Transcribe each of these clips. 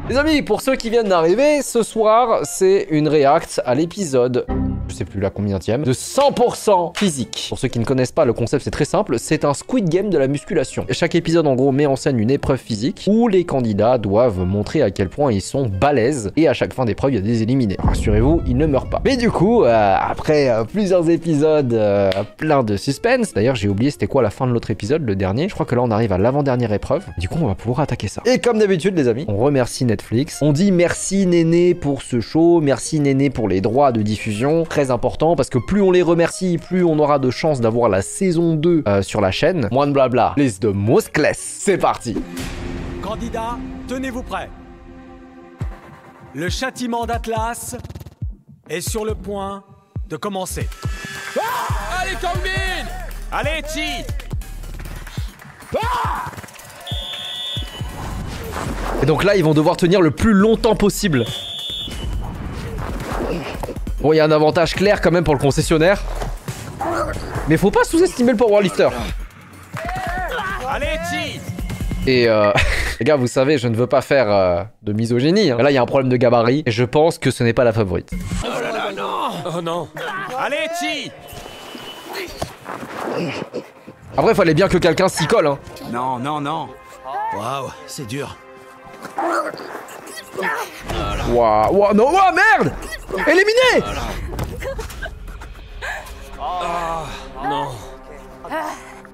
Les amis, pour ceux qui viennent d'arriver, ce soir, c'est une react à l'épisode, je sais plus la combienième, de 100% physique. Pour ceux qui ne connaissent pas, le concept c'est très simple, c'est un Squid Game de la musculation. Et chaque épisode en gros met en scène une épreuve physique où les candidats doivent montrer à quel point ils sont balèzes et à chaque fin d'épreuve il y a des éliminés. Rassurez-vous, ils ne meurent pas. Mais du coup, après plusieurs épisodes plein de suspense, d'ailleurs j'ai oublié c'était quoi la fin de l'autre épisode, le dernier, je crois que là on arrive à l'avant-dernière épreuve, du coup on va pouvoir attaquer ça. Et comme d'habitude les amis, on remercie Netflix, on dit merci Néné pour ce show, merci Néné pour les droits de diffusion, très important parce que plus on les remercie, plus on aura de chances d'avoir la saison 2 sur la chaîne. Moins de blabla, plus de muscles, c'est parti. Candidats, tenez-vous prêts. Le châtiment d'Atlas est sur le point de commencer. Ah, allez Kangmin! Allez Chi! Et donc là ils vont devoir tenir le plus longtemps possible. Bon, il y a un avantage clair quand même pour le concessionnaire. Mais faut pas sous-estimer le powerlifter. Allez Chi! Et les gars, vous savez, je ne veux pas faire de misogynie. Mais là, il y a un problème de gabarit et je pense que ce n'est pas la favorite. Oh là là, non! Oh non! Allez Chi! Après, il fallait bien que quelqu'un s'y colle. Hein. Non, non, non. Waouh, c'est dur. Waouh, waouh, non, waouh, merde! Éliminé! Non.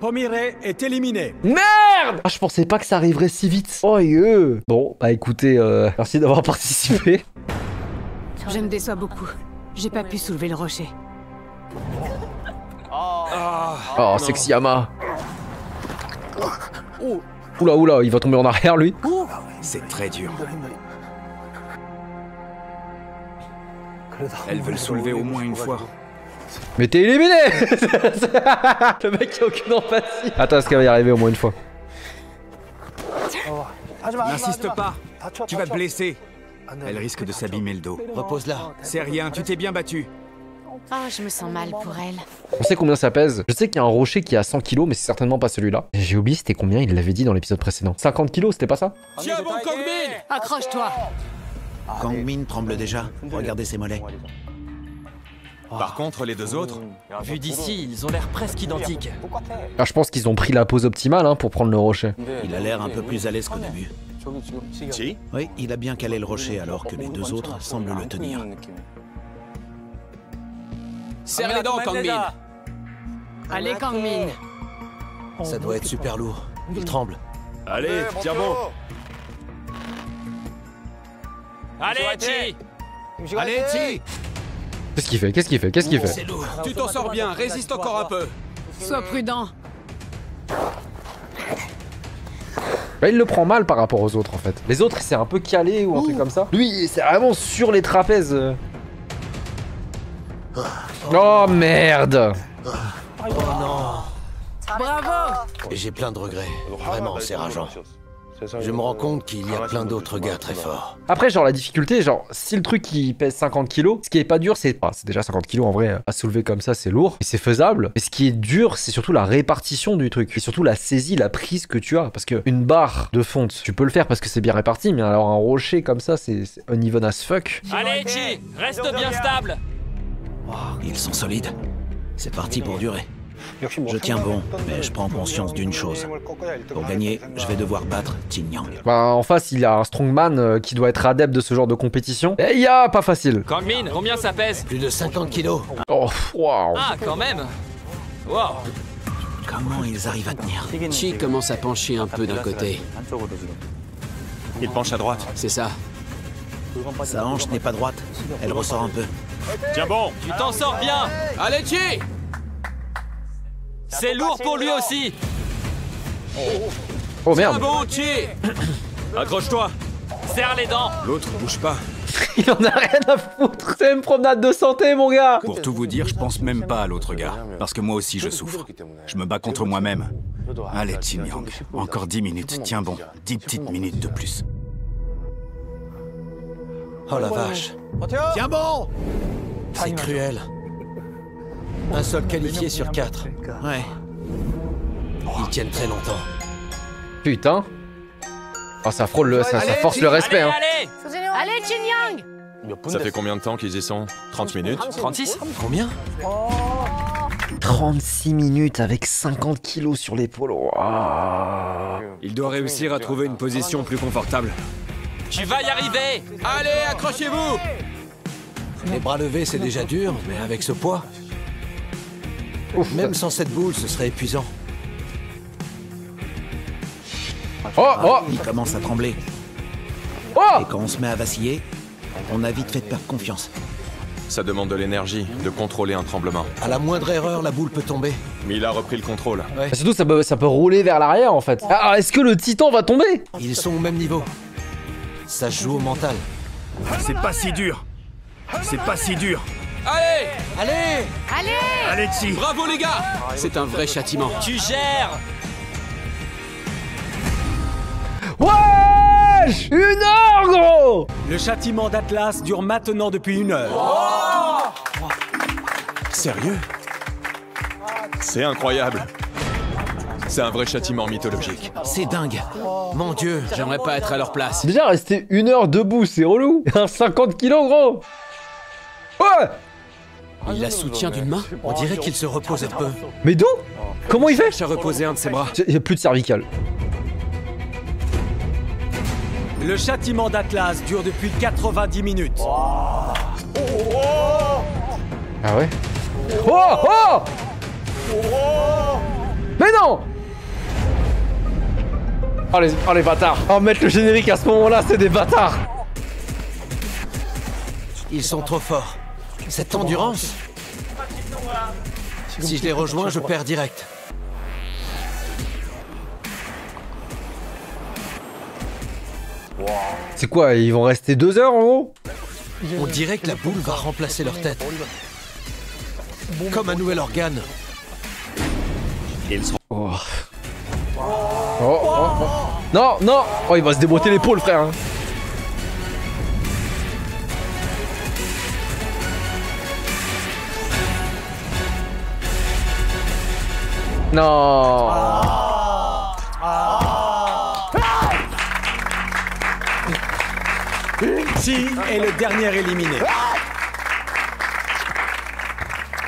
Pomiré est éliminé. Merde! Ah, je pensais pas que ça arriverait si vite. Oh, bon, bah écoutez, merci d'avoir participé. Je me déçois beaucoup. J'ai pas pu soulever le rocher. Oh, sexy Ama. Oula, oula, il va tomber en arrière, lui. C'est très dur. Elle veut le soulever au moins une fois. Mais t'es éliminé. Le mec qui a aucune empathie. Attends, est-ce qu'elle va y arriver au moins une fois? N'insiste pas, tu vas te blesser. Elle risque de s'abîmer le dos. Repose-la. C'est rien, tu t'es bien battu. Oh, je me sens mal pour elle. On sait combien ça pèse. Je sais qu'il y a un rocher qui a 100 kilos, mais c'est certainement pas celui-là. J'ai oublié c'était combien, il l'avait dit dans l'épisode précédent. 50 kilos, c'était pas ça? Tiens bon Kangmin! Accroche-toi. Kangmin tremble déjà. Regardez ses mollets. Par contre, les deux autres... Vu d'ici, ils ont l'air presque identiques. Ah, je pense qu'ils ont pris la pose optimale hein, pour prendre le rocher. Il a l'air un peu plus à l'aise qu'au début. Chi? Oui, il a bien calé le rocher alors que les deux autres semblent le tenir. Serre les dents Kangmin! Allez, Kangmin. Ça doit être super lourd. Il tremble. Allez, tiens bon. Allez Chi! Allez Chi! Qu'est-ce qu'il fait? Qu'est-ce qu'il fait? Qu'est-ce qu'il fait? C'est lourd. Tu t'en sors bien, résiste encore un peu. Sois prudent. Bah, il le prend mal par rapport aux autres en fait. Les autres, c'est un peu calé ou un truc comme ça. Lui, c'est vraiment sur les trapèzes. Oh merde! Bravo. J'ai plein de regrets. Vraiment, c'est rageant. Je me rends compte qu'il y a plein d'autres gars très forts. Après, genre, la difficulté, genre, si le truc il pèse 50 kilos, ce qui est pas dur, c'est. Ah, c'est déjà 50 kilos en vrai. À soulever comme ça, c'est lourd. Et c'est faisable. Mais ce qui est dur, c'est surtout la répartition du truc. Et surtout la saisie, la prise que tu as. Parce que une barre de fonte, tu peux le faire parce que c'est bien réparti. Mais alors, un rocher comme ça, c'est uneven as fuck. Allez Chi! Reste bien stable! Ils sont solides. C'est parti pour durer. Je tiens bon, mais je prends conscience d'une chose. Pour gagner, je vais devoir battre Tin Yang. Bah, en face, il a un strongman qui doit être adepte de ce genre de compétition. Et il y a pas facile. Kangmin, combien ça pèse? Plus de 50 kilos. Oh, waouh. Ah, quand même! Wow! Comment ils arrivent à tenir? Chi commence à pencher un peu d'un côté. Il penche à droite. C'est ça. Sa hanche n'est pas droite. Elle ressort un peu. Tiens bon. Tu t'en sors bien! Allez, Chi! C'est lourd pour lui aussi! Oh Tiens merde. bon Chi! Accroche-toi. Serre les dents! L'autre bouge pas. Il en a rien à foutre. C'est une promenade de santé, mon gars. Pour tout vous dire, je pense même pas à l'autre gars. Parce que moi aussi je souffre. Je me bats contre moi-même. Allez, Tin Yang. Encore 10 minutes. Tiens bon. 10 petites minutes de plus. Oh la vache. Tiens bon! C'est cruel. Un seul qualifié sur 4. Ouais. Ils tiennent très longtemps. Putain. Oh, ça frôle le, ça force le respect, hein. Allez, Allez, Jin Young! Ça fait combien de temps qu'ils y sont? 30 minutes? 36? Combien? 36 minutes avec 50 kilos sur l'épaule. Wow. Il doit réussir à trouver une position plus confortable. Tu vas y arriver! Allez, accrochez-vous! Les bras levés, c'est déjà dur, mais avec ce poids... Ouf. Même sans cette boule, ce serait épuisant. Oh, oh, Il commence à trembler. oh! Et quand on se met à vaciller, on a vite fait de perdre confiance. Ça demande de l'énergie, de contrôler un tremblement. À la moindre erreur, la boule peut tomber. Mais il a repris le contrôle. Et surtout, ça peut rouler vers l'arrière, en fait. Alors, est-ce que le titan va tomber? Ils sont au même niveau. Ça se joue au mental. C'est pas si dur. C'est pas si dur. Allez! Allez! Allez! Allez, Chi. Bravo les gars! C'est un vrai châtiment. Tu gères! Wesh! 1 heure, gros! Le châtiment d'Atlas dure maintenant depuis 1 heure. Sérieux? C'est incroyable. C'est un vrai châtiment mythologique. C'est dingue. Mon Dieu. J'aimerais pas être à leur place. Déjà, rester 1 heure debout, c'est relou. 50 kilos, gros! Ouais! Il la soutient d'une main? On dirait qu'il se repose un peu. Mais d'où? Comment il fait? Cherche à reposer un de ses bras. Il y a plus de cervical. Le châtiment d'Atlas dure depuis 90 minutes. Ah ouais? Oh! Oh! Mais non! Oh les bâtards! Oh, mettre le générique à ce moment-là, c'est des bâtards! Ils sont trop forts. Cette endurance. Si je les rejoins, je perds direct. C'est quoi, ils vont rester 2 heures en gros? On dirait que la boule va remplacer leur tête. Comme un nouvel organe. Oh. Oh. Non, non! Oh, il va se déboîter l'épaule, frère! Hein. Non! Chi est le dernier éliminé.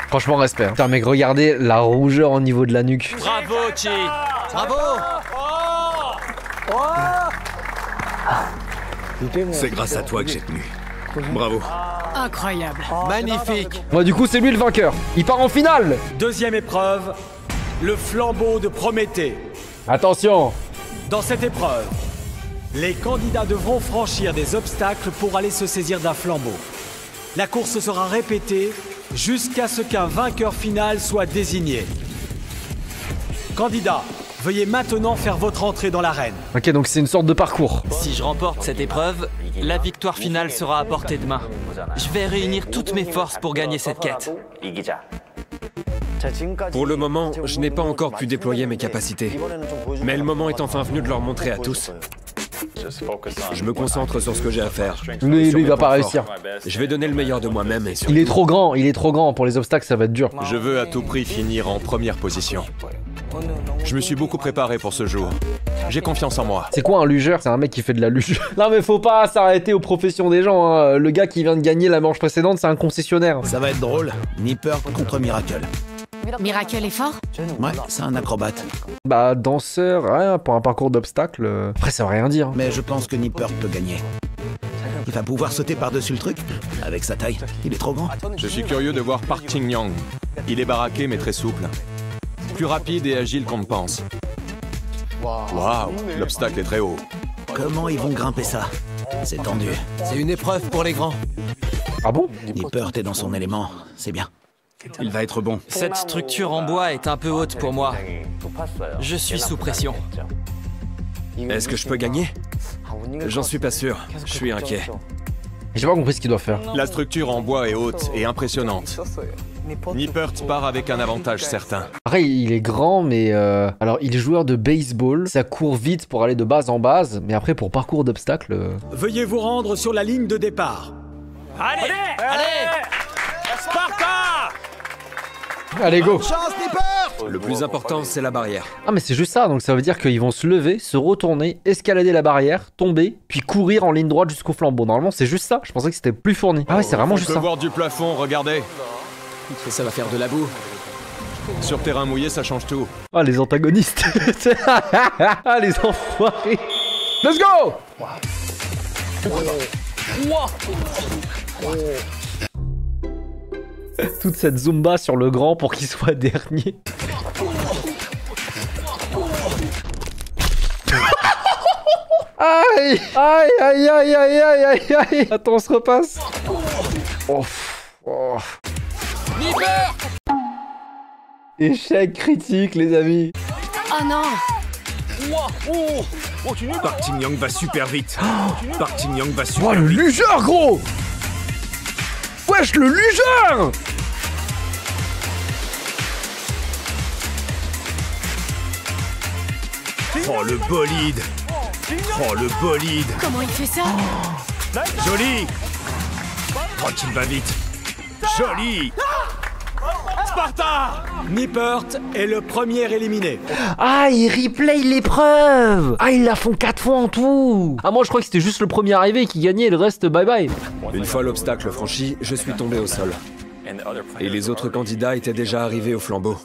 Franchement, respect. Putain, mec, regardez la rougeur au niveau de la nuque. Bravo, Chi! Bravo! C'est grâce à toi que j'ai tenu. Bravo. Incroyable. Magnifique! Bon, du coup, c'est lui le vainqueur. Il part en finale! Deuxième épreuve, le flambeau de Prométhée. Attention! Dans cette épreuve, les candidats devront franchir des obstacles pour aller se saisir d'un flambeau. La course sera répétée jusqu'à ce qu'un vainqueur final soit désigné. Candidats, veuillez maintenant faire votre entrée dans l'arène. Ok, donc c'est une sorte de parcours. Si je remporte cette épreuve, la victoire finale sera à portée de main. Je vais réunir toutes mes forces pour gagner cette quête. Pour le moment, je n'ai pas encore pu déployer mes capacités. Mais le moment est enfin venu de leur montrer à tous. Je me concentre sur ce que j'ai à faire. Lui, il va pas réussir. Je vais donner le meilleur de moi-même et surtout... Il est trop grand pour les obstacles, ça va être dur. Je veux à tout prix finir en première position. Je me suis beaucoup préparé pour ce jour. J'ai confiance en moi. C'est quoi un lugeur? C'est un mec qui fait de la luge. Non mais faut pas s'arrêter aux professions des gens, hein. Le gars qui vient de gagner la manche précédente, c'est un concessionnaire. Ça va être drôle. Nipper contre Miracle. Miracle est fort? Ouais, c'est un acrobate. Bah, danseur, ouais, pour un parcours d'obstacles. Après, ça veut rien dire. Mais je pense que Nipper peut gagner. Il va pouvoir sauter par-dessus le truc. Avec sa taille, il est trop grand. Je suis curieux de voir Park Chin-young. Il est baraqué mais très souple. Plus rapide et agile qu'on ne pense. Waouh, l'obstacle est très haut. Comment ils vont grimper ça? C'est tendu. C'est une épreuve pour les grands. Ah bon? Nipper, t'es dans son élément. C'est bien. Il va être bon. Cette structure en bois est un peu haute pour moi. Je suis sous pression. Est-ce que je peux gagner? J'en suis pas sûr. Je suis inquiet. J'ai pas compris ce qu'il doit faire. La structure en bois est haute et impressionnante. Nippert part avec un avantage certain. Après, il est grand, mais alors, il est joueur de baseball. Ça court vite pour aller de base en base, mais après, pour parcours d'obstacles... Veuillez vous rendre sur la ligne de départ. Allez! Allez! Sparta! Allez, go. Le plus important, c'est la barrière. Ah mais c'est juste ça, donc ça veut dire qu'ils vont se lever, se retourner, escalader la barrière, tomber, puis courir en ligne droite jusqu'au flambeau. Normalement c'est juste ça, je pensais que c'était plus fourni. Ah ouais, c'est vraiment juste ça. Voir du plafond, regardez. Ça va faire de la boue. Sur terrain mouillé, ça change tout. Ah les antagonistes. Ah les enfoirés. Let's go. Toute cette zumba sur le grand pour qu'il soit dernier. Aïe, aïe, aïe, aïe, aïe, aïe, aïe, aïe. Attends, on se repasse. Oh. Oh. Échec critique, les amis. Oh non. Park Jin-young va super vite. Park Jin-young va super Oh, le lugeur, gros. Wesh, le lugeur. Oh, le bolide. Oh, le bolide. Comment il fait ça? Joli. Oh, qu'il va vite. Joli. Sparta! Nippert est le premier éliminé. Ah, ils replay l'épreuve. Ah, ils la font 4 fois en tout. Ah, moi je crois que c'était juste le premier arrivé qui gagnait et le reste bye bye. Une fois l'obstacle franchi, je suis tombé au sol. Et les autres candidats étaient déjà arrivés au flambeau.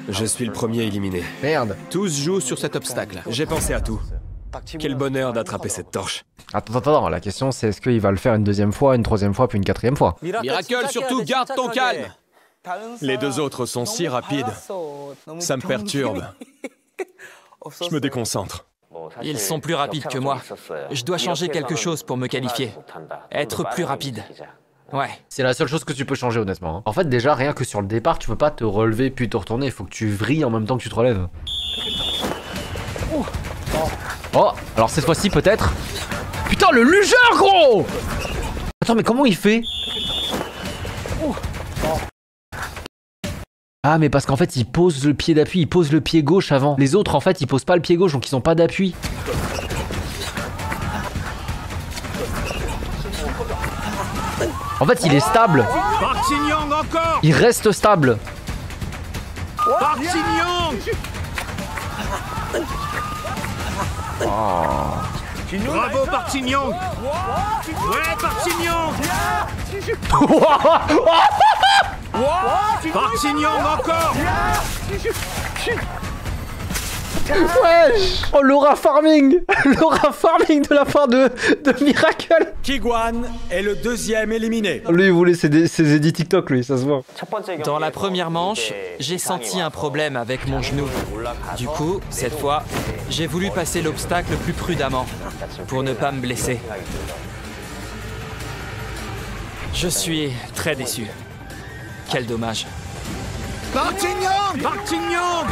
Je suis le premier éliminé. Merde. Tous jouent sur cet obstacle. J'ai pensé à tout. Quel bonheur d'attraper cette torche. Attends, la question c'est est-ce qu'il va le faire une deuxième fois, une troisième fois, puis une quatrième fois? Miracle, surtout garde ton calme. Les deux autres sont si rapides. Ça me perturbe. Je me déconcentre. Ils sont plus rapides que moi. Je dois changer quelque chose pour me qualifier. Être plus rapide. Ouais. C'est la seule chose que tu peux changer honnêtement. En fait déjà rien que sur le départ tu peux pas te relever puis te retourner, il faut que tu vrilles en même temps que tu te relèves. Oh, alors cette fois-ci peut-être. Putain le lugeur gros. Attends mais comment il fait? Ah mais parce qu'en fait il pose le pied d'appui, il pose le pied gauche avant. Les autres en fait ils posent pas le pied gauche donc ils ont pas d'appui. En fait, il est stable. Park Jin-young encore. Il reste stable. Park Jin-young. Bravo Park Jin-young. Ouais, Park Jin-young. Park Jin-young encore. Wesh. Oh l'aura farming. L'aura farming de la part de Miracle. Kiguan est le deuxième éliminé. Lui il voulait ses edits TikTok lui, ça se voit. Dans la première manche, j'ai senti un problème avec mon genou. Du coup, cette fois, j'ai voulu passer l'obstacle plus prudemment, pour ne pas me blesser. Je suis très déçu. Quel dommage. Park Jin-young. Park Jin-young.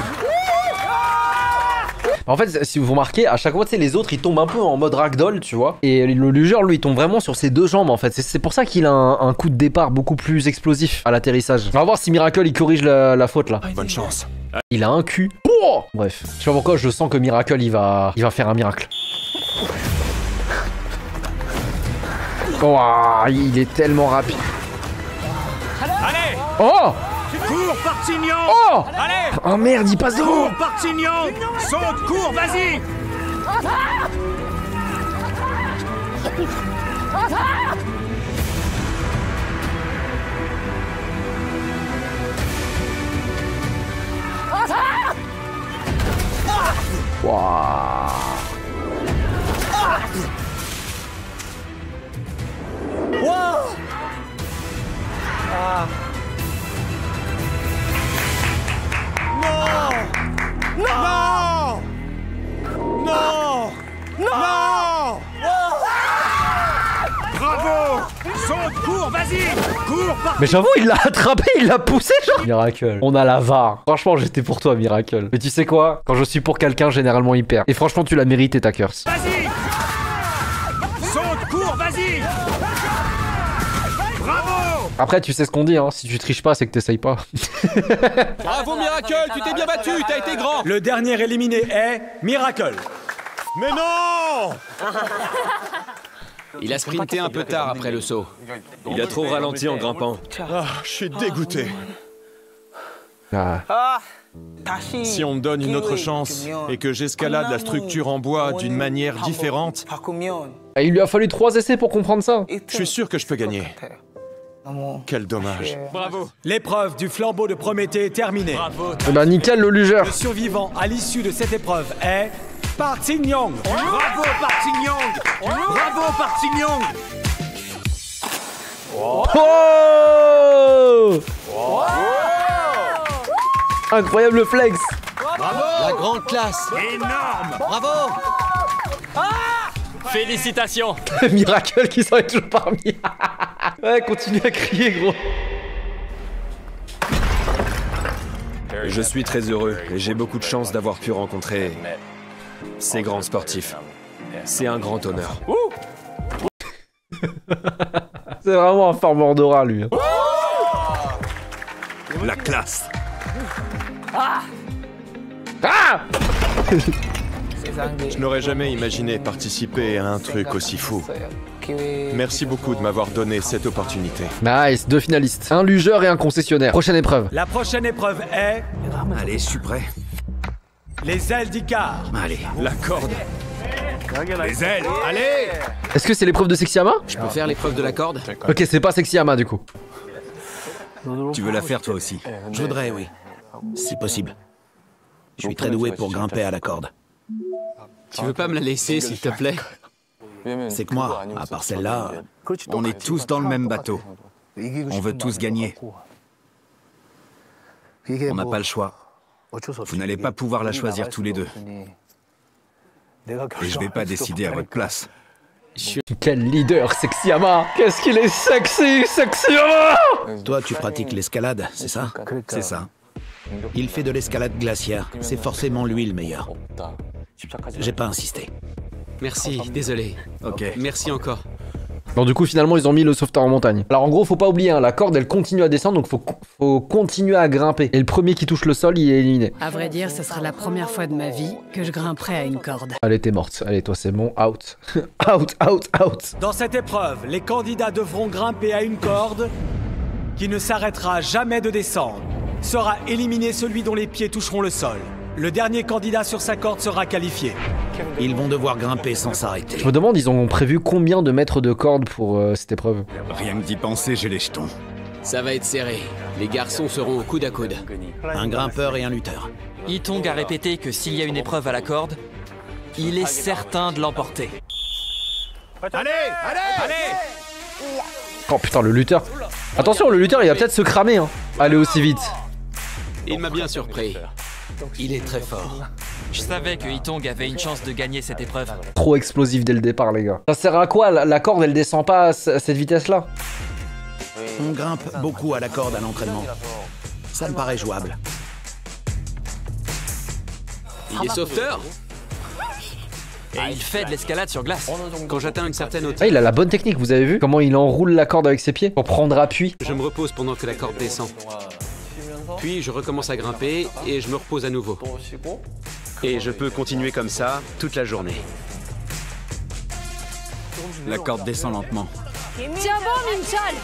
En fait, si vous remarquez, à chaque fois, tu sais, les autres, ils tombent un peu en mode ragdoll, tu vois. Et le lugeur, lui, il tombe vraiment sur ses deux jambes, en fait. C'est pour ça qu'il a un coup de départ beaucoup plus explosif à l'atterrissage. On va voir si Miracle, il corrige la faute, là. Bonne chance. Il a un cul. Oh bref. Je sais pas pourquoi, je sens que Miracle, il va faire un miracle. Oh, il est tellement rapide. Allez. Oh. Cours Park Jin-young. Oh. Allez. Oh merde, il passe devant. Cours Park Jin-young. Saute, cours, vas-y. Waouh. Non. Non. Non. Bravo. Saute, cours, vas-y. Cours Park. Mais j'avoue, il l'a attrapé, il l'a poussé, genre. Miracle. On a la VAR. Franchement, j'étais pour toi, Miracle. Mais tu sais quoi? Quand je suis pour quelqu'un, généralement, il perd. Et franchement, tu l'as mérité, ta curse. Vas-y. Saute, cours, vas-y. Bravo. Après, tu sais ce qu'on dit, hein. Si tu triches pas, c'est que t'essayes pas. Bravo Miracle, tu t'es bien battu, t'as été grand. Le dernier éliminé est Miracle. Mais non. Il a sprinté un peu tard après le saut. Il a trop ralenti en grimpant. Ah, je suis dégoûté. Ah. Si on me donne une autre chance et que j'escalade la structure en bois d'une manière différente, Il lui a fallu 3 essais pour comprendre ça. je suis sûr que je peux gagner. Quel dommage. Bravo. L'épreuve du flambeau de Prométhée est terminée. Bravo. Eh ben nickel le lugeur. Le survivant à l'issue de cette épreuve est Park Jin-young. Bravo Park Jin-young. Bravo Park Jin-young. Oh, incroyable flex. Bravo. La grande classe. Énorme. Bravo. Félicitations. Miracle qui s'en est toujours parmi. Ouais, continue à crier gros. Je suis très heureux et j'ai beaucoup de chance d'avoir pu rencontrer ces grands sportifs. C'est un grand honneur. C'est vraiment un farmer d'aura lui. La classe. Ah. Je n'aurais jamais imaginé participer à un truc aussi fou. Merci beaucoup de m'avoir donné cette opportunité. Nice, 2 finalistes. Un lugeur et un concessionnaire. Prochaine épreuve. La prochaine épreuve est Allez, je suis prêt. les ailes d'Icar. Allez, La corde. les ailes, allez. Est-ce que c'est l'épreuve de Sexyama? Je peux faire l'épreuve de la corde? Ok, c'est pas Sexyama du coup. Tu veux la faire toi aussi? Je voudrais, oui. Si possible. Je suis très doué pour grimper à la corde. Tu veux pas me la laisser, s'il te plaît? C'est que moi, à part celle-là, On est tous dans le même bateau. On veut tous gagner. On n'a pas le choix. Vous n'allez pas pouvoir la choisir tous les deux. Et je vais pas décider à votre place. Quel leader, Sexyama. Qu'est-ce qu'il est sexy, Sexyama. toi, tu pratiques l'escalade, c'est ça? C'est ça. Il fait de l'escalade glaciaire. C'est forcément lui le meilleur. J'ai pas insisté. Merci, désolé. Ok. Merci encore. Bon du coup finalement ils ont mis le sauveteur en montagne. Alors en gros faut pas oublier, hein, la corde elle continue à descendre donc faut continuer à grimper. Et le premier qui touche le sol il est éliminé. À vrai dire, ce sera la première fois de ma vie que je grimperai à une corde. Allez t'es morte, allez toi c'est bon, out. out. Dans cette épreuve, les candidats devront grimper à une corde qui ne s'arrêtera jamais de descendre. Sera éliminé celui dont les pieds toucheront le sol. Le dernier candidat sur sa corde sera qualifié. Ils vont devoir grimper sans s'arrêter. Je me demande ils ont prévu combien de mètres de corde pour cette épreuve. Rien que d'y penser, j'ai les jetons. Ça va être serré. Les garçons seront au coude à coude. Un grimpeur et un lutteur. Yitong a répété que s'il y a une épreuve à la corde, il est certain de l'emporter. Allez. Oh putain le lutteur. Attention le lutteur il va peut-être se cramer hein. Aller aussi vite. Il m'a bien surpris. Il est très fort. Je savais que Yitong avait une chance de gagner cette épreuve. Trop explosif dès le départ les gars. Ça sert à quoi la corde elle descend pas à cette vitesse là? On grimpe beaucoup à la corde à l'entraînement. Ça me paraît jouable. Il est sauveteur. Et il fait de l'escalade sur glace. Quand j'atteins une certaine hauteur, Ah il a la bonne technique, vous avez vu comment il enroule la corde avec ses pieds pour prendre appui. je me repose pendant que la corde descend. Puis je recommence à grimper et je me repose à nouveau. Et je peux continuer comme ça toute la journée. La corde descend lentement. Tiens bon, Minchal.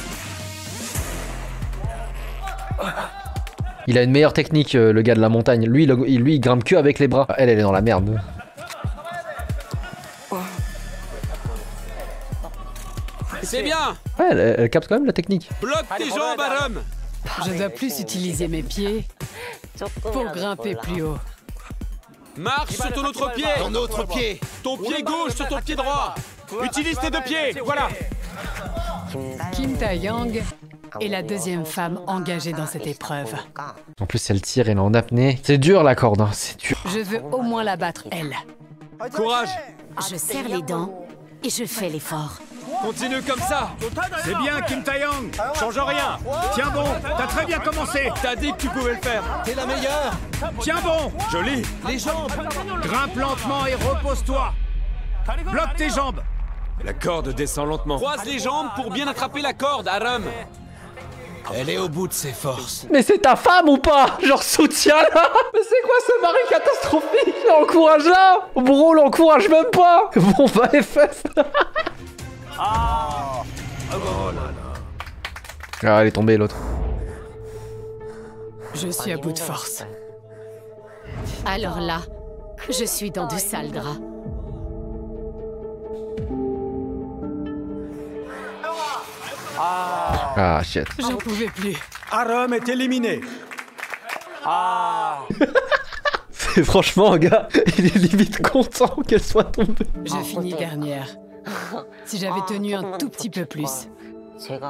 Il a une meilleure technique le gars de la montagne. Lui il grimpe que avec les bras. Elle est dans la merde. C'est bien. Ouais elle capte quand même la technique. Bloque tes jambes, Arum. Je dois plus utiliser mes pieds pour grimper plus haut. Marche sur ton autre pied. Ton autre pied. Ton pied gauche sur ton pied droit. Utilise tes deux pieds. Voilà. Kim Tae-young est la deuxième femme engagée dans cette épreuve. En plus elle tire, elle est en apnée. C'est dur la corde, hein, c'est dur. Je veux au moins la battre, elle. Courage. Je serre les dents et je fais l'effort. Continue comme ça. C'est bien, Kim Tae-young. Change rien. Tiens bon, t'as très bien commencé. T'as dit que tu pouvais le faire. T'es la meilleure. Tiens bon. Joli. Les jambes. Grimpe lentement et repose-toi. Bloque tes jambes. La corde descend lentement. Croise les jambes pour bien attraper la corde, Arum. Elle est au bout de ses forces. Mais c'est ta femme ou pas? Genre soutien là. Mais c'est quoi ce mari catastrophique? L'encourage là. Bro l'encourage même pas. Bon bah FF. Ah, elle est tombée l'autre. Je suis à bout de force. Alors là, je suis dans de sales draps. Ah shit. J'en pouvais plus. Arum est éliminé. Franchement, gars, il est limite content qu'elle soit tombée. J'ai fini dernière. Si j'avais tenu un tout petit peu plus,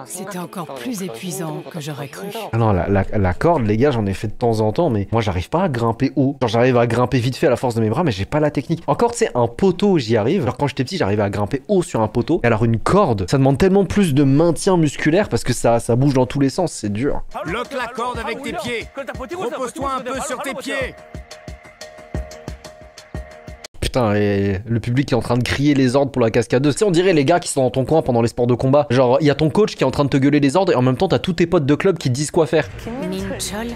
c'était encore plus épuisant que j'aurais cru. Ah non, la corde, les gars, j'en ai fait de temps en temps, mais moi, j'arrive pas à grimper haut. Genre, j'arrive à grimper vite fait à la force de mes bras, mais j'ai pas la technique. Encore, tu sais, un poteau, j'y arrive. Alors, quand j'étais petit, j'arrivais à grimper haut sur un poteau. Et alors, une corde, ça demande tellement plus de maintien musculaire parce que ça bouge dans tous les sens, c'est dur. Bloque la corde avec tes pieds. Repose-toi un peu sur tes pieds. Putain, et le public est en train de crier les ordres pour la cascadeuse. Tu sais, on dirait les gars qui sont dans ton coin pendant les sports de combat. Genre, il y a ton coach qui est en train de te gueuler les ordres et en même temps, t'as tous tes potes de club qui te disent quoi faire. Minchol,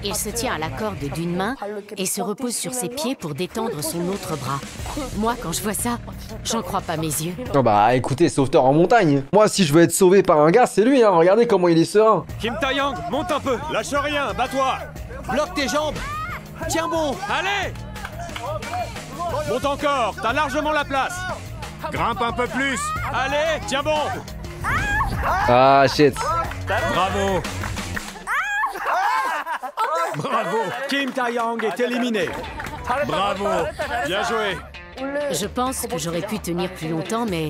il se tient à la corde d'une main et se repose sur ses pieds pour détendre son autre bras. Moi, quand je vois ça, j'en crois pas mes yeux. Oh bah écoutez, sauveteur en montagne. Moi, si je veux être sauvé par un gars, c'est lui, hein. Regardez comment il est serein. Kim Tae-yong, monte un peu. Lâche rien, bats-toi. Bloque tes jambes. Tiens bon. Allez. Monte encore, t'as largement la place. Grimpe un peu plus. Allez, tiens bon. Ah shit. Bravo. Bravo. Kim Tae-yong est éliminé. Bravo. Bien joué. Je pense que j'aurais pu tenir plus longtemps, mais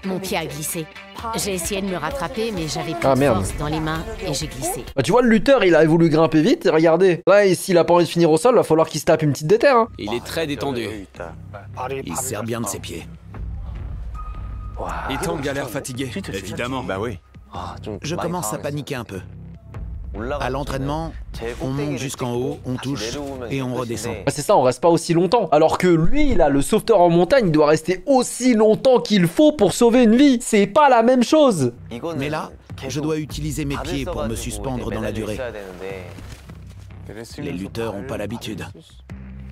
mon pied a glissé. J'ai essayé de me rattraper, mais j'avais plus de force dans les mains et j'ai glissé. Bah, tu vois, le lutteur, il a voulu grimper vite, et regardez. Là, et s'il a pas envie de finir au sol, va falloir qu'il se tape une petite déterre. Hein. Il est très détendu. Il se sert bien de ses pieds. Et Tang a l'air fatigué. Évidemment. Bah oui. Je commence à paniquer un peu. À l'entraînement, on monte jusqu'en haut, on touche et on redescend. Bah, c'est ça, on reste pas aussi longtemps. Alors que lui, là, le sauveteur en montagne, il doit rester aussi longtemps qu'il faut pour sauver une vie. C'est pas la même chose. Mais là, je dois utiliser mes pieds pour me suspendre dans la durée. Les lutteurs ont pas l'habitude.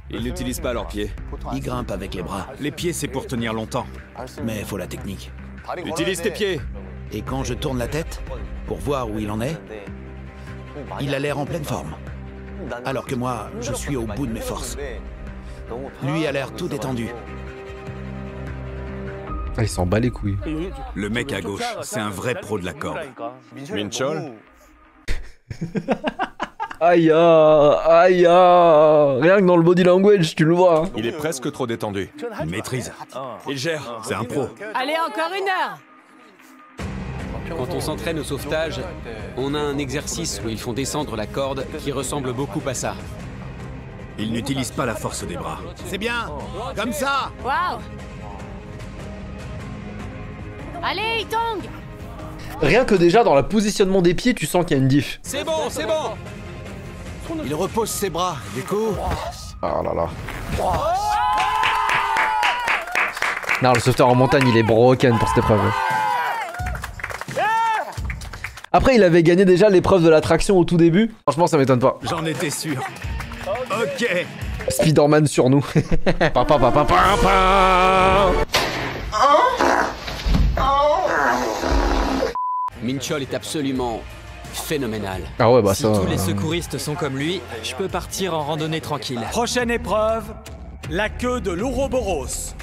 Ils n'utilisent pas leurs pieds. Ils grimpent avec les bras. Les pieds, c'est pour tenir longtemps. Mais faut la technique. Utilise tes pieds. Et quand je tourne la tête, pour voir où il en est, il a l'air en pleine forme. Alors que moi, je suis au bout de mes forces. Lui a l'air tout détendu. Ah, il s'en bat les couilles. Le mec à gauche, c'est un vrai pro de la corde. Minchol. Aïe, aïe, rien que dans le body language, tu le vois. Hein. Il est presque trop détendu. Il maîtrise. Il gère. C'est un pro. Allez, encore une heure. Quand on s'entraîne au sauvetage, on a un exercice où ils font descendre la corde qui ressemble beaucoup à ça. Il n'utilise pas la force des bras. C'est bien, comme ça. Waouh! Allez, Tang! Rien que déjà dans le positionnement des pieds, tu sens qu'il y a une diff. C'est bon, c'est bon! Il repose ses bras, du coup. Ah là là. Non, le sauveteur en montagne, il est broken pour cette épreuve. Après, il avait gagné déjà l'épreuve de l'attraction au tout début. Franchement, ça m'étonne pas. J'en étais sûr. Ok. Spider-Man sur nous. Minchol est absolument phénoménal. Ah ouais, bah Si ça... tous les secouristes sont comme lui, je peux partir en randonnée tranquille. Prochaine épreuve, la queue de l'Ouroboros.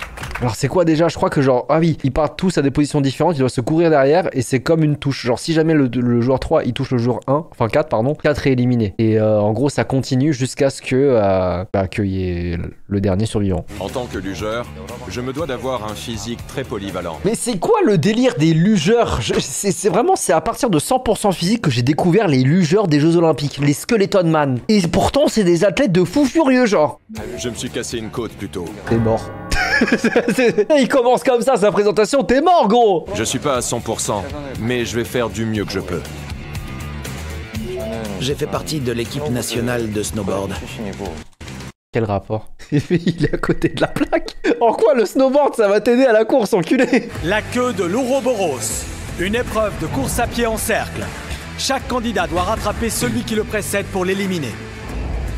Alors c'est quoi déjà? Je crois que genre... Ah oui, ils partent tous à des positions différentes, ils doivent se courir derrière et c'est comme une touche. Genre si jamais le joueur 3, il touche le joueur 1, enfin 4 pardon, 4 est éliminé. Et en gros ça continue jusqu'à ce que qu'il y ait le dernier survivant. En tant que lugeur, je me dois d'avoir un physique très polyvalent. Mais c'est quoi le délire des lugeurs? C'est vraiment, c'est à partir de 100% physique que j'ai découvert les lugeurs des Jeux Olympiques, les Skeleton Man. Et pourtant c'est des athlètes de fou furieux genre. Je me suis cassé une côte plutôt. T'es mort. Il commence comme ça sa présentation, t'es mort gros. Je suis pas à 100%, mais je vais faire du mieux que je peux. J'ai fait partie de l'équipe nationale de snowboard. Quel rapport? Il est à côté de la plaque. En quoi le snowboard ça va t'aider à la course, enculé? La queue de l'Ouroboros. Une épreuve de course à pied en cercle. Chaque candidat doit rattraper celui qui le précède pour l'éliminer.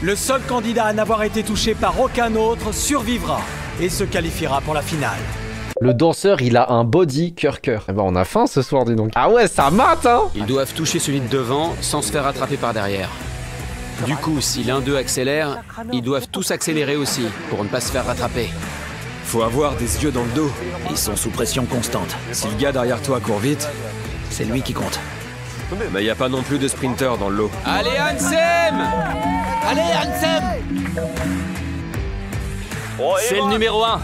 Le seul candidat à n'avoir été touché par aucun autre survivra et se qualifiera pour la finale. Le danseur, il a un body cœur-cœur. Eh ben, on a faim ce soir, dis donc. Ah ouais, ça mate, hein. Ils doivent toucher celui de devant sans se faire rattraper par derrière. Du coup, si l'un d'eux accélère, ils doivent tous accélérer aussi, pour ne pas se faire rattraper. Faut avoir des yeux dans le dos. Ils sont sous pression constante. Si le gars derrière toi court vite, c'est lui qui compte. Mais y a pas non plus de sprinter dans le lot. Allez, Ansem! Allez, Ansem! C'est le numéro 1.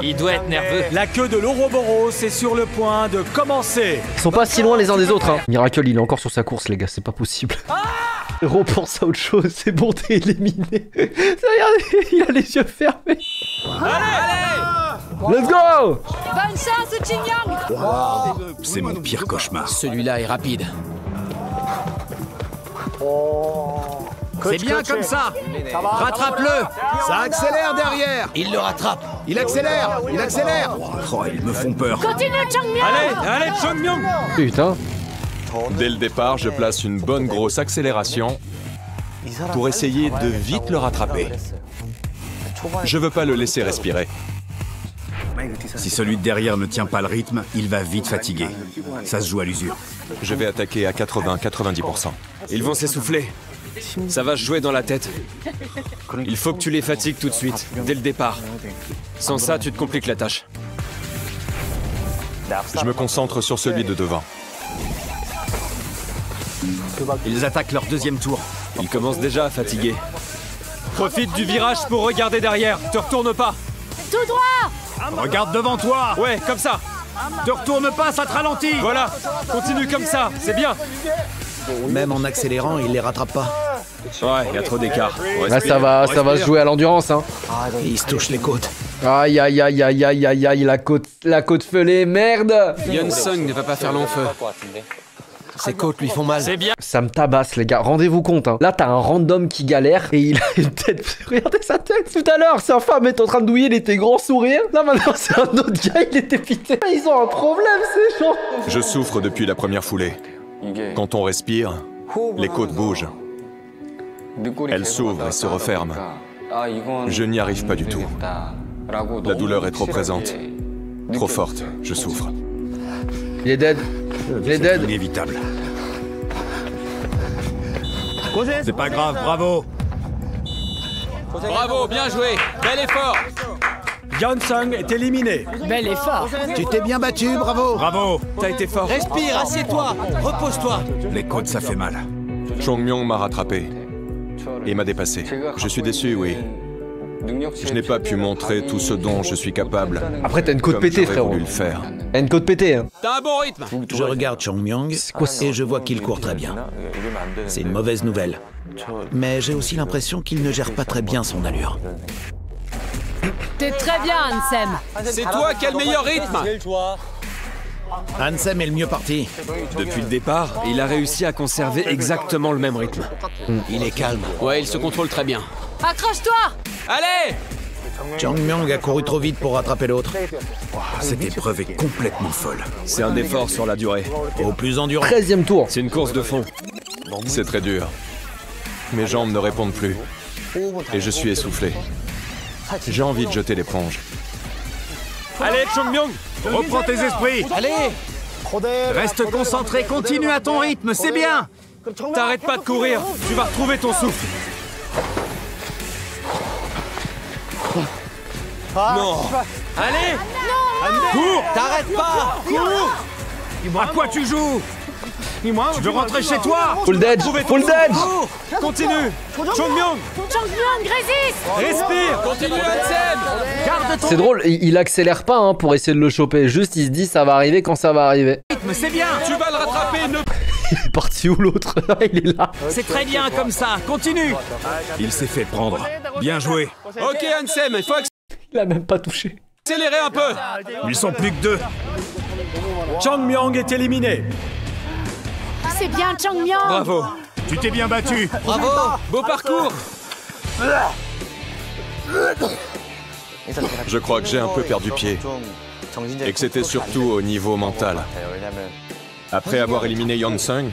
Il doit être nerveux. La queue de l'Ouroboros est sur le point de commencer. Ils sont pas si loin les uns des autres, hein. Miracle, il est encore sur sa course, les gars, c'est pas possible. Repense à autre chose, c'est bon, t'es éliminé. Regardez, il a les yeux fermés. Allez! Let's go! Bonne chance, Xingyang! C'est mon pire cauchemar. Celui-là est rapide. C'est bien comme ça. Rattrape-le. Ça accélère derrière. Il le rattrape. Il accélère. Il accélère. Oh, ils me font peur. Continue, Changmyang! Allez, Changmyang! Putain. Dès le départ, je place une bonne grosse accélération pour essayer de vite le rattraper. Je veux pas le laisser respirer. Si celui de derrière ne tient pas le rythme, il va vite fatiguer. Ça se joue à l'usure. Je vais attaquer à 80-90%. Ils vont s'essouffler. Ça va se jouer dans la tête. Il faut que tu les fatigues tout de suite, dès le départ. Sans ça, tu te compliques la tâche. Je me concentre sur celui de devant. Ils attaquent leur deuxième tour. Ils commencent déjà à fatiguer. Profite du virage pour regarder derrière. Te retourne pas. Tout droit! Regarde devant toi. Ouais, comme ça. Te retourne pas, ça te ralentit. Voilà. Continue comme ça, c'est bien. Même en accélérant, il les rattrape pas. Ouais, y a trop d'écart. Là, ça va se jouer à l'endurance, hein. Ils se touchent les côtes. Aïe, aïe, aïe, aïe, aïe, aïe, aïe, la côte felée, merde. Yeon-sung ne va pas faire long feu. Ses côtes lui font mal. C'est bien. Ça me tabasse, les gars. Rendez-vous compte, hein. Là, t'as un random qui galère et il a une tête. Regardez sa tête. Tout à l'heure, sa femme est en train de douiller, il était grand sourire. Là, maintenant, c'est un autre gars, il était pité. Ils ont un problème, ces gens. Je souffre depuis la première foulée. Quand on respire, les côtes bougent. Elles s'ouvrent et se referment. Je n'y arrive pas du tout. La douleur est trop présente. Trop forte, je souffre. Il est dead. Il est dead. Inévitable. C'est pas grave, bravo. Bravo, bien joué. Bel effort. Yeon-sung est éliminé. Bel effort. Tu t'es bien battu, bravo. Bravo. T'as été fort. Respire, assieds-toi, repose-toi. Les côtes, ça fait mal. Chongmyong m'a rattrapé et m'a dépassé. Je suis déçu, oui. Je n'ai pas pu montrer tout ce dont je suis capable. Après, t'as une côte comme pétée, j'aurais frérot. voulu le faire. T'as une côte pétée, hein. T'as un bon rythme. Je regarde Chongmyong et je vois qu'il court très bien. C'est une mauvaise nouvelle. Mais j'ai aussi l'impression qu'il ne gère pas très bien son allure. T'es très bien, Ansem. C'est toi qui as le meilleur rythme. Ansem est le mieux parti. Depuis le départ, il a réussi à conserver exactement le même rythme. Il est calme. Ouais, il se contrôle très bien. Accroche-toi! Allez! Chongmyong a couru trop vite pour rattraper l'autre. Cette épreuve est complètement folle. C'est un effort sur la durée. Au plus endurant. 13e tour. C'est une course de fond. C'est très dur. Mes jambes ne répondent plus. Et je suis essoufflé. J'ai envie de jeter l'éponge. Allez, Chongmyong! Reprends tes esprits. Allez! Reste concentré, continue à ton rythme, c'est bien. T'arrêtes pas de courir, tu vas retrouver ton souffle. Non! Allez. Cours. T'arrêtes pas! Cours. À quoi tu joues? Tu veux rentrer chez toi? Full dead. Full dead. Continue! Chongmyong! Changmyang, résiste! Respire! Continue, Ansem! Garde ton C'est drôle, il accélère pas, hein, pour essayer de le choper. Juste, il se dit, ça va arriver quand ça va arriver. rythme, c'est bien. Tu vas le rattraper, ne... Il est parti où l'autre? Il est là. C'est très bien comme ça, continue. Il s'est fait prendre. Bien joué. Ok, Ansem, il faut Il a même pas touché. accélérer un peu. Ils sont plus que deux. Chongmyong est éliminé. C'est bien, Changmyang! Bravo! Tu t'es bien battu. Bravo! Beau parcours! Je crois que j'ai un peu perdu pied. Et que c'était surtout au niveau mental. Après avoir éliminé Yeon-sung,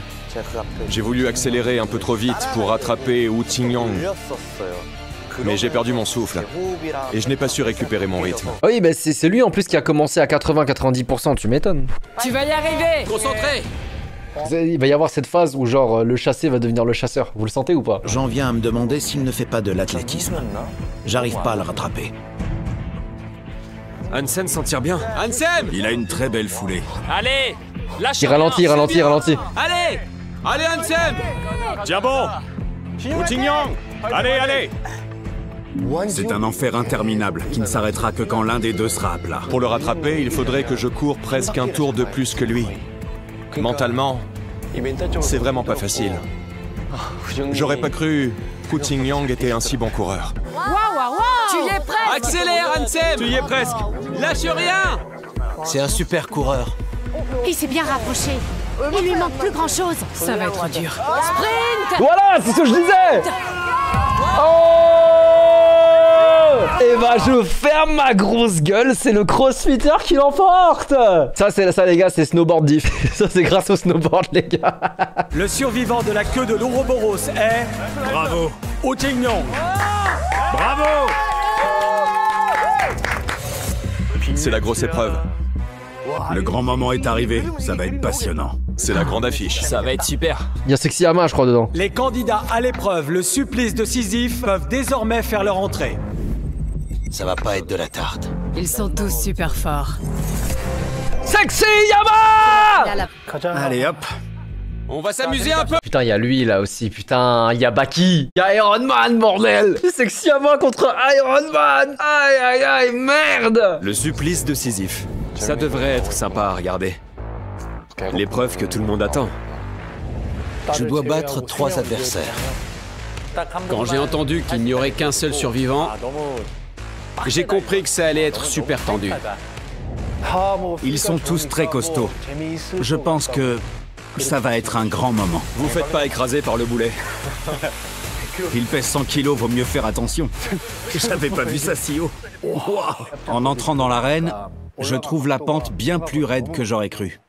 j'ai voulu accélérer un peu trop vite pour rattraper Woo Ching-yong. Mais j'ai perdu mon souffle. Et je n'ai pas su récupérer mon rythme. Ah oui, bah c'est lui en plus qui a commencé à 80-90%, tu m'étonnes. Tu vas y arriver! Concentré! Il va y avoir cette phase où genre le chassé va devenir le chasseur. Vous le sentez ou pas? J'en viens à me demander s'il ne fait pas de l'athlétisme. J'arrive pas à le rattraper. Hansen s'en tire bien. Ansem! Il a une très belle foulée. Allez! Lâche Il ralentit, il ralentit, il ralentit. Allez! Allez, Ansem! Tiens bon! Wooting-Yang! Allez, allez! C'est un enfer interminable qui ne s'arrêtera que quand l'un des deux sera à plat. Pour le rattraper, il faudrait que je cours presque un tour de plus que lui. Mentalement, c'est vraiment pas facile. J'aurais pas cru Wooting-Yang était un si bon coureur. Tu y es presque! Accélère, Ansem! Tu y es presque. Lâche rien! C'est un super coureur. Il s'est bien rapproché. Il lui manque plus grand-chose. Ça va être dur. Sprint! Voilà, c'est ce que je disais. Oh! Et bah je ferme ma grosse gueule, c'est le crossfitter qui l'emporte. Ça les gars, c'est snowboard diff. Ça c'est grâce au snowboard les gars. Le survivant de la queue de l'Ouroboros est... Bravo! Wooting-Yang. Bravo! C'est la grosse épreuve. Le grand moment est arrivé, ça va être passionnant. C'est la grande affiche. Ça va être super. Il y a Sexy Yama je crois dedans. Les candidats à l'épreuve, le supplice de Sisyphe, peuvent désormais faire leur entrée. Ça va pas être de la tarte. Ils sont tous super forts. Sexy Yama! Allez hop. On va s'amuser un peu! Putain, il y a lui là aussi, putain, il y a Baki. Il y a Iron Man, bordel. C'est Sexy Yama contre Iron Man. Aïe aïe aïe, merde. Le supplice de Sisyphe. Ça devrait être sympa à regarder. L'épreuve que tout le monde attend. Je dois battre 3 adversaires. Quand j'ai entendu qu'il n'y aurait qu'un seul survivant, j'ai compris que ça allait être super tendu. Ils sont tous très costauds. Je pense que ça va être un grand moment. Vous faites pas écraser par le boulet. Il pèse 100 kilos, vaut mieux faire attention. J'avais pas vu ça si haut. Wow. En entrant dans l'arène, je trouve la pente bien plus raide que j'aurais cru.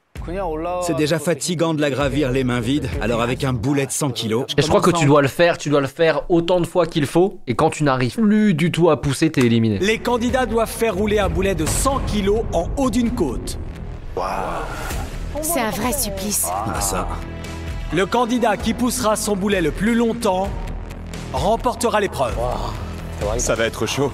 C'est déjà fatigant de la gravir les mains vides, alors avec un boulet de 100 kilos... Et je crois que tu dois le faire autant de fois qu'il faut, et quand tu n'arrives plus du tout à pousser, t'es éliminé. Les candidats doivent faire rouler un boulet de 100 kilos en haut d'une côte. C'est un vrai supplice. Ah ça... Le candidat qui poussera son boulet le plus longtemps remportera l'épreuve. Ça va être chaud.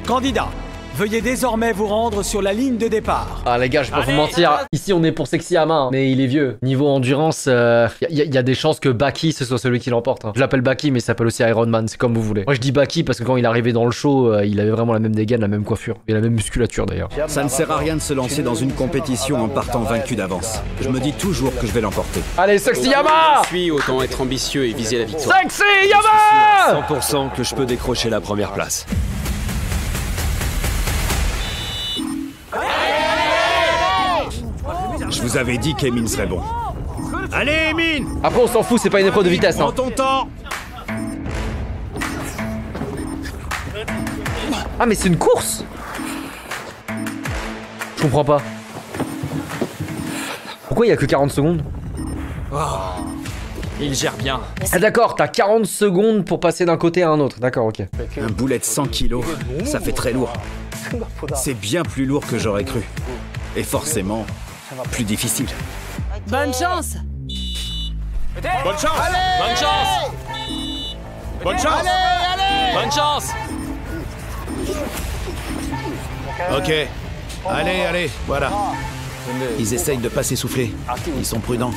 Candidat, veuillez désormais vous rendre sur la ligne de départ. Ah les gars, je vais pas vous mentir, ici on est pour Sexy Yama, hein, mais il est vieux. Niveau endurance, y a des chances que Baki ce soit celui qui l'emporte. Hein. Je l'appelle Baki, mais il s'appelle aussi Iron Man, c'est comme vous voulez. Moi je dis Baki parce que quand il est arrivé dans le show, il avait vraiment la même dégaine, la même coiffure, et la même musculature d'ailleurs. Ça ne sert à rien de se lancer dans une compétition en partant vaincu d'avance. Je me dis toujours que je vais l'emporter. Allez, Sexy Yama! Je suis, autant être ambitieux et viser la victoire. Sexy Yama! 100% que je peux décrocher la première place. Je vous avais dit qu'Emin serait bon. Allez, Emin! Après on s'en fout, c'est pas une épreuve de vitesse. Prends Hein. ton temps! Ah mais c'est une course? Je comprends pas. Pourquoi il y a que 40 secondes? Il gère bien. Ah d'accord, t'as 40 secondes pour passer d'un côté à un autre. D'accord, ok. Un boulet de 100 kilos, ça fait très lourd. C'est bien plus lourd que j'aurais cru. Et forcément, plus difficile. Bonne chance! Bonne chance! Bonne chance! Bonne chance! Bonne chance! Ok. Allez, voilà. Ils essayent de pas s'essouffler. Ils sont prudents.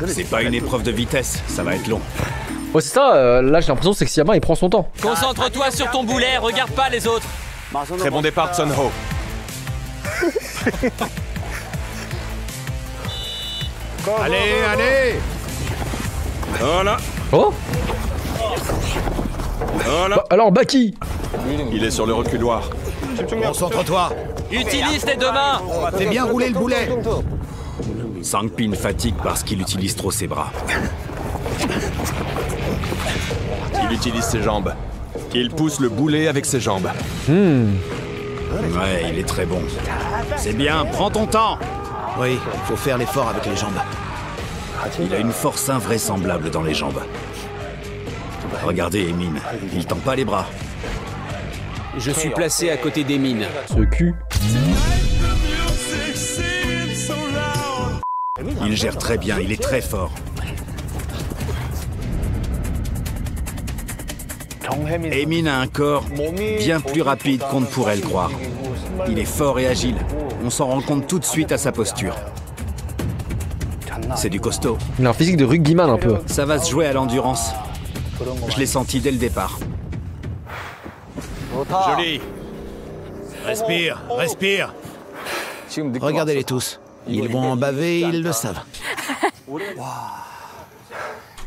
C'est pas une épreuve de vitesse, ça va être long. Ouais c'est ça, là j'ai l'impression que Sexy Yama il prend son temps. Concentre-toi sur ton boulet, regarde pas les autres. Très bon départ, Sun Ho. Allez! Voilà. Oh Voilà. bah, alors Baki! Il est sur le reculoir. Concentre-toi. Utilise tes deux mains. Fais bien rouler le boulet. Sangpin fatigue parce qu'il utilise trop ses bras. Il utilise ses jambes. Il pousse le boulet avec ses jambes. Ouais, il est très bon. C'est bien, prends ton temps. Oui, il faut faire l'effort avec les jambes. Il a une force invraisemblable dans les jambes. Regardez, Emin, il tend pas les bras. Je suis placé à côté d'Emin. Ce cul. Il gère très bien, il est très fort. Emin a un corps bien plus rapide qu'on ne pourrait le croire. Il est fort et agile. On s'en rend compte tout de suite à sa posture. C'est du costaud. Il a un physique de rugbyman un peu. Ça va se jouer à l'endurance. Je l'ai senti dès le départ. Joli. Respire, respire. Regardez-les tous. Ils vont en baver, ils le savent.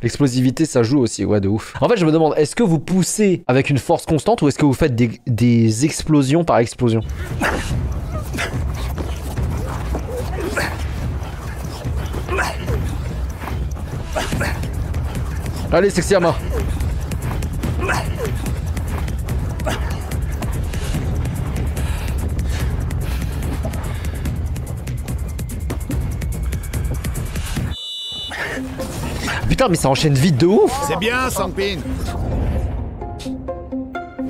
L'explosivité, ça joue aussi, ouais, de ouf. En fait, je me demande, est-ce que vous poussez avec une force constante ou est-ce que vous faites des explosions par explosion? Allez, Sexyama. Putain, mais ça enchaîne vite de ouf. C'est bien, Sangpin.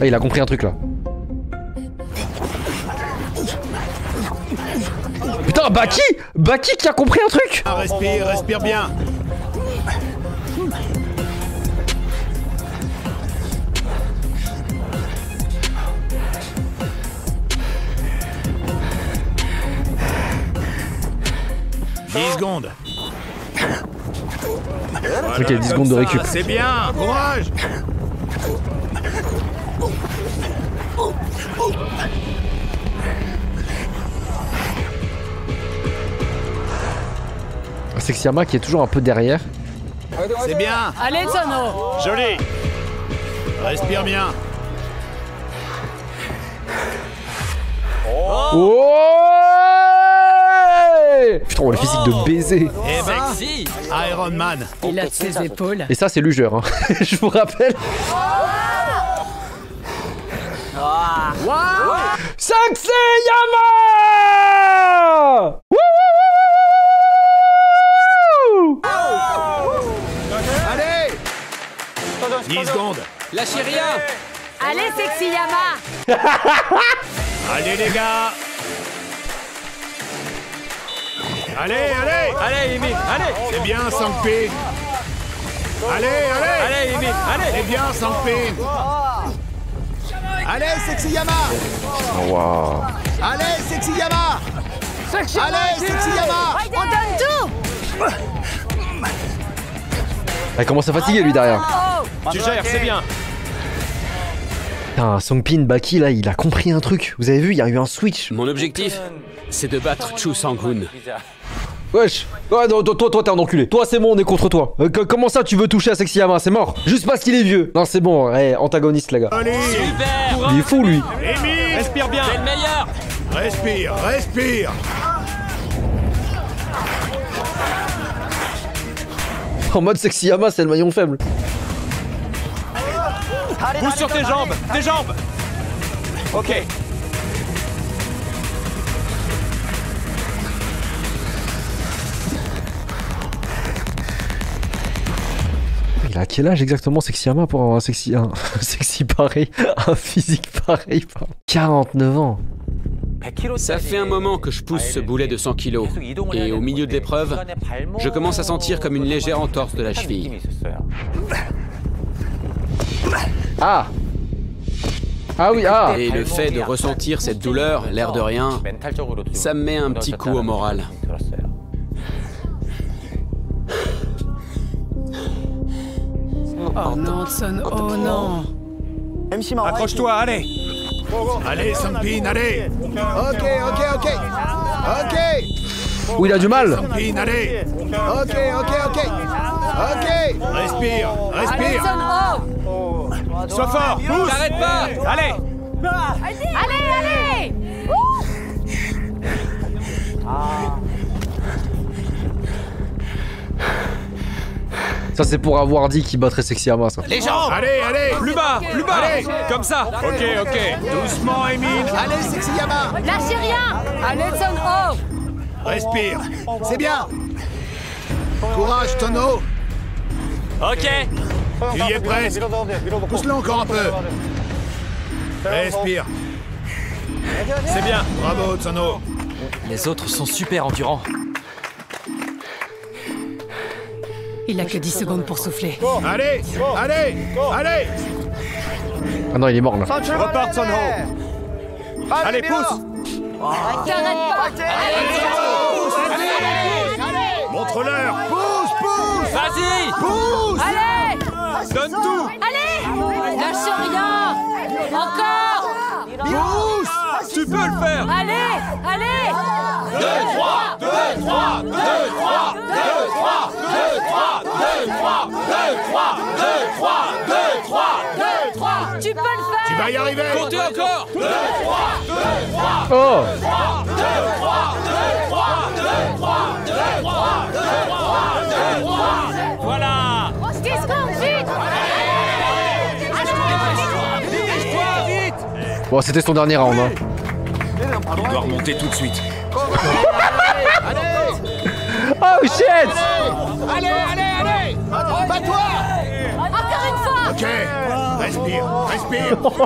Ah, il a compris un truc là. Putain, Baki qui a compris un truc. Respire, respire bien. Secondes. Voilà, ok, 10 secondes de récup. C'est bien, courage. Sexyama qui est toujours un peu derrière. C'est bien. Allez, Tsono. Joli. Respire bien. Oh, putain, on a le physique de baiser. Eh ben, Iron Man. Il a ses épaules. Et ça, c'est Lugeur, hein. Je vous rappelle. Sexyama! Allez. 10 secondes. Lâchez rien. Allez, Sexyama. Allez, les gars. Allez, allez. Allez, Emin, allez. C'est bien, Sangpin. Allez, allez. Allez, Emin, allez. C'est bien, Sangpin. Allez, Sexyama. Waouh. Allez, Sexyama. Allez, Sexyama. On donne tout. Elle commence à fatiguer lui derrière. Tu gères, c'est bien. Putain, Songpin, Baki là, il a compris un truc. Vous avez vu, il y a eu un switch. Mon objectif, c'est de battre Chu Sang-hoon. Wesh. Ouais, non, toi t'es un enculé. Toi c'est bon, on est contre toi. Comment ça tu veux toucher à Sexyama? C'est mort. Juste parce qu'il est vieux. Non, c'est bon, antagoniste les gars. Allez. Super. Il est fou lui. Emin. Respire bien. C'est le meilleur. Respire, respire. En mode Sexyama, c'est le maillon faible. Pousse sur tes jambes. Tes jambes. Ok. Il a quel âge exactement Sexyama pour avoir un sexy pareil, un physique pareil, pardon. 49 ans. Ça fait un moment que je pousse ce boulet de 100 kilos. Et au milieu de l'épreuve, je commence à sentir comme une légère entorse de la cheville. Ah. Ah oui, ah. Et le fait de ressentir cette douleur, l'air de rien, ça me met un petit coup au moral. Oh non, Tson, oh non. Accroche-toi, allez. Allez, Sangpin, allez. Ok. Où il a du mal. Sangpin, allez. Ok. Respire, Allez, respire. Tson, oh. Sois fort. Pousse. T'arrêtes pas. Allez. Allez. Ça c'est pour avoir dit qu'il battrait Sexyama ça. Les jambes. Allez. Plus bas. Allez. Comme ça. Ok. Doucement, Emin. Allez, Sexyama. Lâchez rien. Allez, Tson, oh. Respire. C'est bien. Courage, Tono. Ok. Tu y es presque. Pousse-le encore un peu. Respire. C'est bien. Bravo, Tsuno. Les autres sont super endurants. Il a que 10 secondes pour souffler. Allez, allez, allez. Ah non, il est mort là. Repart, Sunho. Allez, pousse. Montre-leur. Pousse, pousse. Vas-y. Pousse. Allez! Donne tout. Allez! Lâche rien! Encore! Pousse. Tu peux le faire. Allez! Allez! 2, 3, 2, 3, 2, 3, 2, 3, 2, 3, 2, 3, 2, 3, 2, 3, 2, 3, 2, 3. Tu peux le faire! Tu vas y arriver. Comptez encore. 2, 3, 2, 3, Oh 2, 3, 2, 3, 2, 3, 2, 3, 2, 3, 2, 3. Voilà. 10 secondes, vite! Bon, c'était son dernier round. Hein. Il doit remonter tout de suite. Oh shit! Allez, allez, allez. Bats-toi. Encore une fois! Ok. Respire, respire. 2, 3.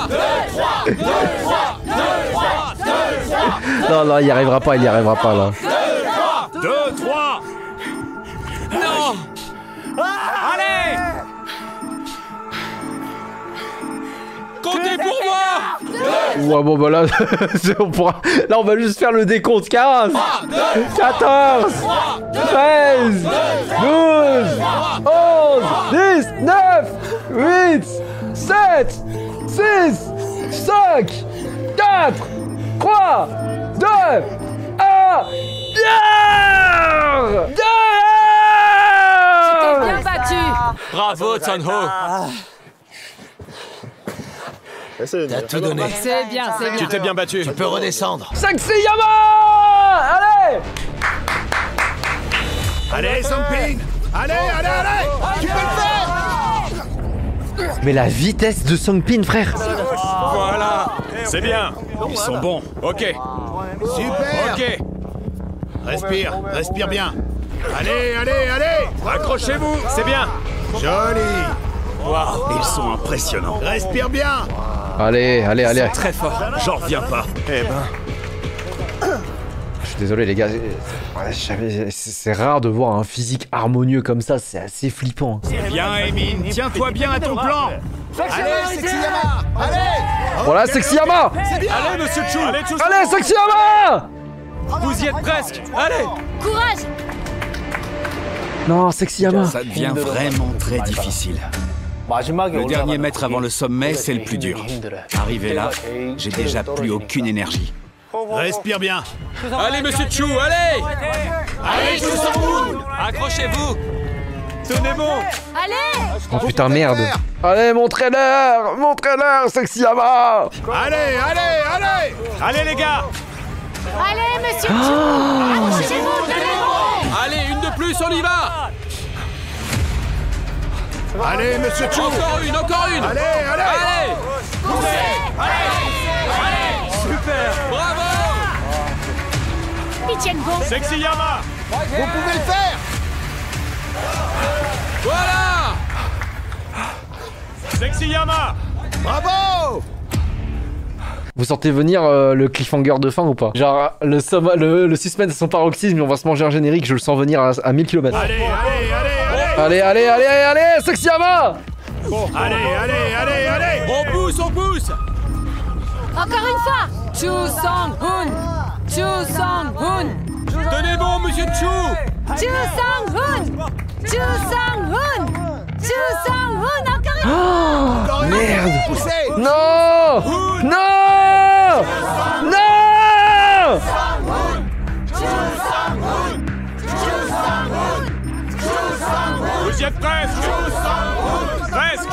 2, 3, 2, 3, 2, 3, 2, 3. Non, non, il y arrivera pas, il y arrivera pas là. 2, 3. Non. Allez. Comptez pour moi. Ouais, bon, bah là, on pourra... là, on va juste faire le décompte. 15, 14, 13, 12, 11, 10, 9, 8, 7, 6, 5, 4, 3, 2, 1, Bien battu! Bravo, Sunho. T'as tout donné. C'est bien, c'est bien. Tu t'es bien battu. Tu peux redescendre. Sexy Yama! Allez! Allez, Songpin. Allez, allez, allez. Tu peux le faire. Mais la vitesse de Songpin, frère! Voilà. C'est bien. Ils sont bons. Ok. Super. Ok. Respire, respire bien. Allez, allez, allez. Accrochez-vous. C'est bien. Joli. Ils sont impressionnants. Respire bien. Allez, allez, allez. Très fort. J'en reviens pas. Eh ben. Je suis désolé, les gars. C'est rare de voir un physique harmonieux comme ça. C'est assez flippant. Bien, Emin. Tiens-toi bien à ton plan. Allez, Sexy Yama. Allez. Voilà, Sexy Yama! Allez, monsieur Chu. Allez, tous. Allez, Sexy Yama! Vous y êtes presque. Allez. Courage! Non, Sexy Yama. Ça devient vraiment très difficile. Le dernier mètre avant le sommet, c'est le plus dur. Arrivé là, j'ai déjà plus aucune énergie. Respire bien. Allez, monsieur Chu, allez! Allez, Chu Sang-hoon. Accrochez-vous! Tenez bon. Allez! Oh putain, merde. Allez, montrez-leur! Montrez-leur, Sexy Yama! Allez, allez, allez. Allez, les gars. Allez, monsieur Chu! Accrochez-vous, tenez-vous! Allez, une de plus, on y va! Allez, monsieur Chu. Encore une, encore une! Allez, allez. Allez! Super. Bravo! Ils tiennent bon! Sexy Yama. Vous pouvez le faire. Voilà! Sexy Yama. Bravo. Vous sentez venir le cliffhanger de fin ou pas? Genre, le suspense à son paroxysme, on va se manger un générique, je le sens venir à 1000 km. Allez, allez, allez, allez. Allez, allez, allez, allez, Sexy Yama! Allez, allez, allez, allez. On pousse, on pousse! Encore une fois! Chu Sang-hoon! Chu Sang-hoon! Tenez bon, monsieur Chu! Chu Sang-hoon! Chu Sang-hoon! Chu Sang-hoon! Encore une fois! Encore une Merde. fois. Poussez. Non! Non! Non! Vous y êtes presque. Presque.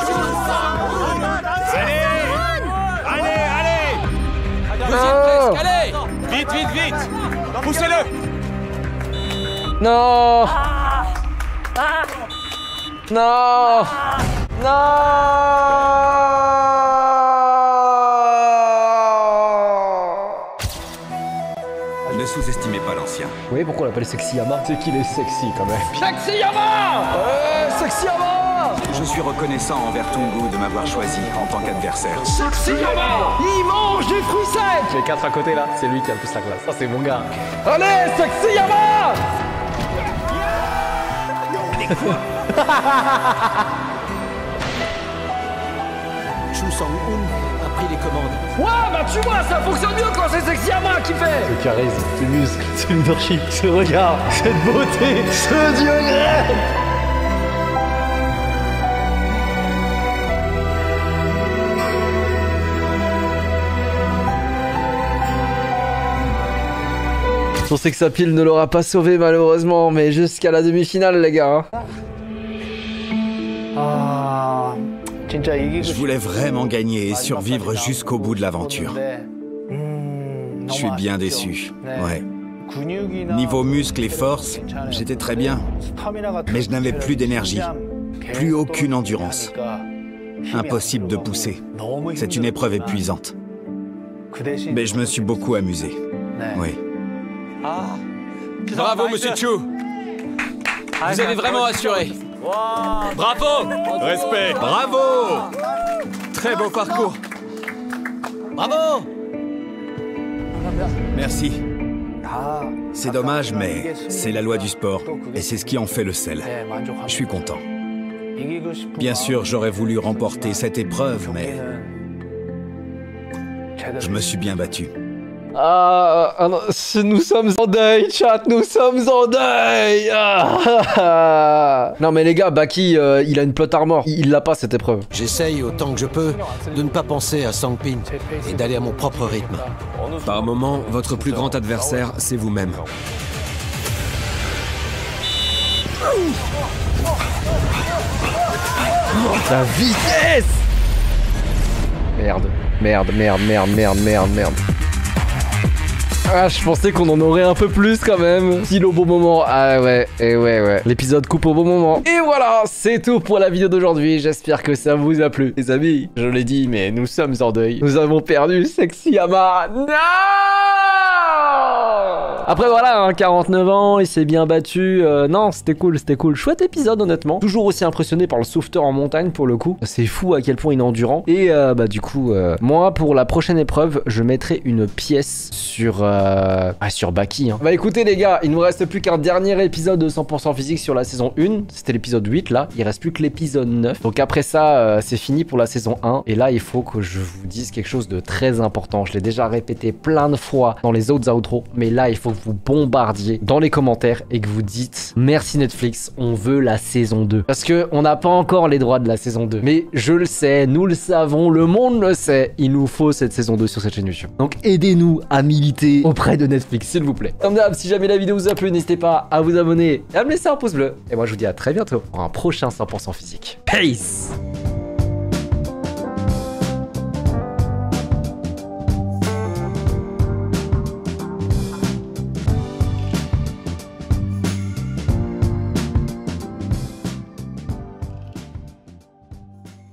Allez. Allez, allez. Vous y êtes presque, allez! Vite, vite, vite. Poussez-le. Non! Non! Non! Ne sous-estimez pas l'ancien. Vous voyez pourquoi on l'appelle Sexy Yama? C'est qu'il est sexy quand même. Sexy Yama! Sexy Yama! Je suis reconnaissant envers Tungu de m'avoir choisi en tant qu'adversaire. Sexyama, il mange des fruits secs. Les 4 à côté là, c'est lui qui a le plus la classe. Ça c'est mon gars. Allez, Sexyama. Chu Sang-un a pris les commandes. Ouais, bah tu vois, ça fonctionne mieux quand c'est Sexyama qui fait. Le charisme, ce muscle, ce leadership, ce regard, cette beauté, ce dieu grec. Son sex appeal ne l'aura pas sauvé malheureusement, mais jusqu'à la demi-finale les gars. Je voulais vraiment gagner et survivre jusqu'au bout de l'aventure. Je suis bien déçu, ouais. Niveau muscles et force, j'étais très bien. Mais je n'avais plus d'énergie, plus aucune endurance. Impossible de pousser. C'est une épreuve épuisante. Mais je me suis beaucoup amusé, oui. Bravo, monsieur Chu. Vous avez vraiment assuré. Bravo. Respect. Bravo. Très beau parcours. Bravo. Merci. C'est dommage, mais c'est la loi du sport. Et c'est ce qui en fait le sel. Je suis content. Bien sûr, j'aurais voulu remporter cette épreuve, mais je me suis bien battu. Non, nous sommes en deuil, chat, nous sommes en deuil. Non mais les gars, Baki, il a une plot armor, il l'a pas cette épreuve. J'essaye autant que je peux de ne pas penser à Sang-pin et d'aller à mon propre rythme. Par moment, votre plus grand adversaire, c'est vous-même. La vitesse. Merde. Ah, je pensais qu'on en aurait un peu plus quand même. Pile au bon moment. Ah ouais, et ouais. L'épisode coupe au bon moment. Et voilà, c'est tout pour la vidéo d'aujourd'hui. J'espère que ça vous a plu. Les amis, je l'ai dit, mais nous sommes en deuil. Nous avons perdu Sexyama. Non! Après voilà, hein, 49 ans, il s'est bien battu. Non, c'était cool. Chouette épisode honnêtement. Toujours aussi impressionné par le sauveteur en montagne pour le coup. C'est fou à quel point il est endurant. Et bah du coup, moi pour la prochaine épreuve, je mettrai une pièce sur Baki. Hein. Bah écoutez les gars, il nous reste plus qu'un dernier épisode de 100% physique sur la saison 1. C'était l'épisode 8 là. Il reste plus que l'épisode 9. Donc après ça, c'est fini pour la saison 1. Et là, il faut que je vous dise quelque chose de très important. Je l'ai déjà répété plein de fois dans les autres outros. Mais là, il faut que vous bombardiez dans les commentaires et que vous dites merci Netflix, on veut la saison 2. Parce que on n'a pas encore les droits de la saison 2. Mais je le sais, nous le savons, le monde le sait. Il nous faut cette saison 2 sur cette chaîne YouTube. Donc aidez-nous à militer auprès de Netflix, s'il vous plaît. Comme d'hab, si jamais la vidéo vous a plu, n'hésitez pas à vous abonner et à me laisser un pouce bleu. Et moi, je vous dis à très bientôt pour un prochain 100% physique. Peace!